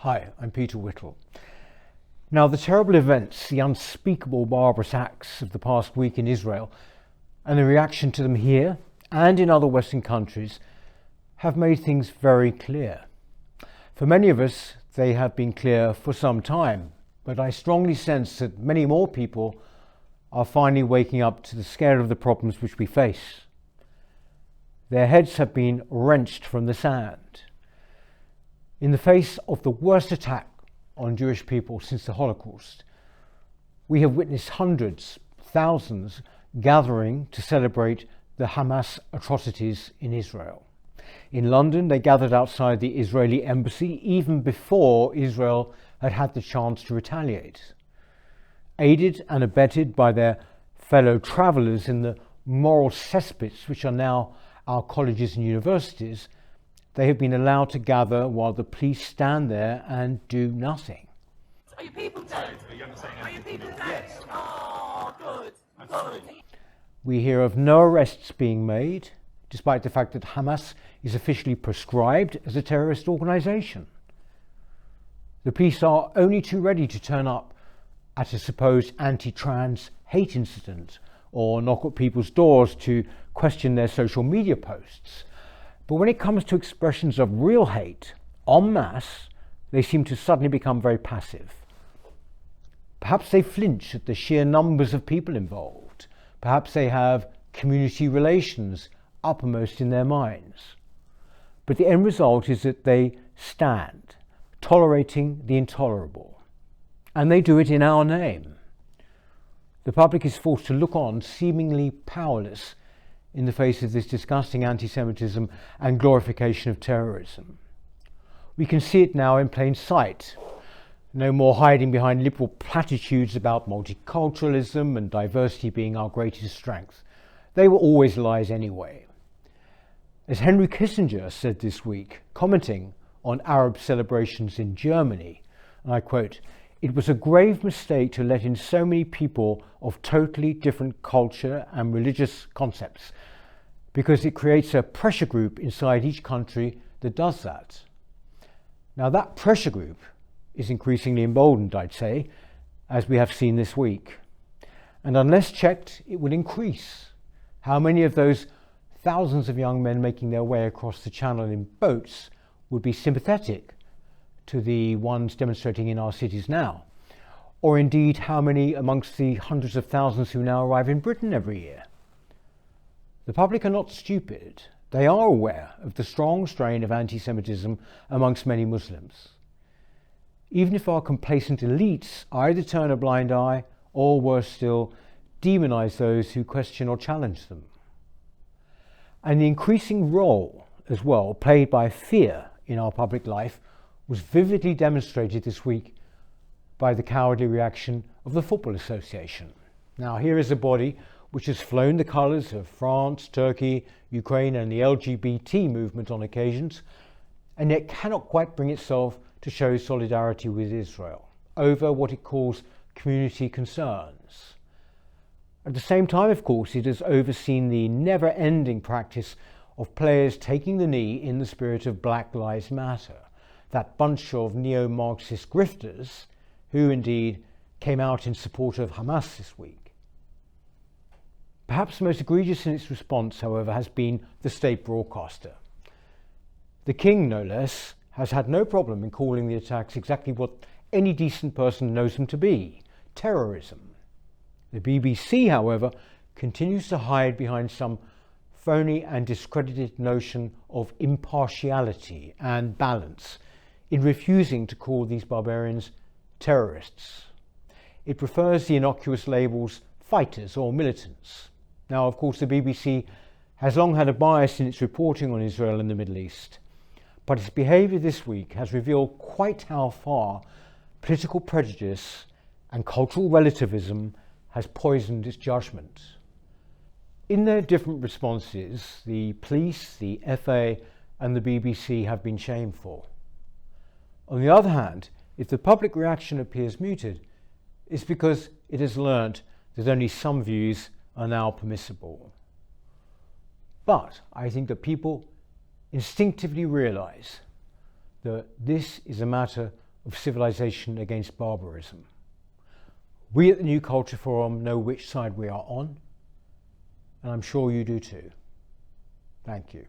Hi, I'm Peter Whittle. Now, the terrible events, the unspeakable barbarous acts of the past week in Israel, and the reaction to them here and in other Western countries have made things very clear. For many of us, they have been clear for some time, but I strongly sense that many more people are finally waking up to the scale of the problems which we face. Their heads have been wrenched from the sand. In the face of the worst attack on Jewish people since the Holocaust, we have witnessed hundreds, thousands gathering to celebrate the Hamas atrocities in Israel. In London, they gathered outside the Israeli embassy even before Israel had had the chance to retaliate. Aided and abetted by their fellow travellers in the moral cesspits which are now our colleges and universities, they have been allowed to gather while the police stand there and do nothing. Are you people dead? Are you people dead? Yes. Oh, good. Good. We hear of no arrests being made, despite the fact that Hamas is officially proscribed as a terrorist organisation. The police are only too ready to turn up at a supposed anti-trans hate incident or knock at people's doors to question their social media posts. But when it comes to expressions of real hate, en masse, they seem to suddenly become very passive. Perhaps they flinch at the sheer numbers of people involved. Perhaps they have community relations uppermost in their minds. But the end result is that they stand, tolerating the intolerable. And they do it in our name. The public is forced to look on, seemingly powerless, in the face of this disgusting anti-Semitism and glorification of terrorism. We can see it now in plain sight. No more hiding behind liberal platitudes about multiculturalism and diversity being our greatest strength. They were always lies anyway. As Henry Kissinger said this week, commenting on Arab celebrations in Germany, and I quote, "It was a grave mistake to let in so many people of totally different culture and religious concepts, because it creates a pressure group inside each country that does that." Now that pressure group is increasingly emboldened, I'd say, as we have seen this week. And unless checked, it will increase. How many of those thousands of young men making their way across the channel in boats would be sympathetic to the ones demonstrating in our cities now? Or indeed, how many amongst the hundreds of thousands who now arrive in Britain every year? The public are not stupid. They are aware of the strong strain of anti-Semitism amongst many Muslims. Even if our complacent elites either turn a blind eye or, worse still, demonize those who question or challenge them. And the increasing role, as well, played by fear in our public life was vividly demonstrated this week by the cowardly reaction of the Football Association. Now, here is a body which has flown the colours of France, Turkey, Ukraine and the LGBT movement on occasions, and yet cannot quite bring itself to show solidarity with Israel over what it calls community concerns. At the same time, of course, it has overseen the never-ending practice of players taking the knee in the spirit of Black Lives Matter, that bunch of neo-Marxist grifters who indeed came out in support of Hamas this week. Perhaps the most egregious in its response, however, has been the state broadcaster. The King, no less, has had no problem in calling the attacks exactly what any decent person knows them to be: terrorism. The BBC, however, continues to hide behind some phony and discredited notion of impartiality and balance in refusing to call these barbarians terrorists. It prefers the innocuous labels fighters or militants. Now, of course, the BBC has long had a bias in its reporting on Israel and the Middle East, but its behaviour this week has revealed quite how far political prejudice and cultural relativism has poisoned its judgment. In their different responses, the police, the FA and the BBC have been shameful. On the other hand, if the public reaction appears muted, it's because it has learnt that only some views are now permissible. But I think that people instinctively realise that this is a matter of civilization against barbarism. We at the New Culture Forum know which side we are on, and I'm sure you do too. Thank you.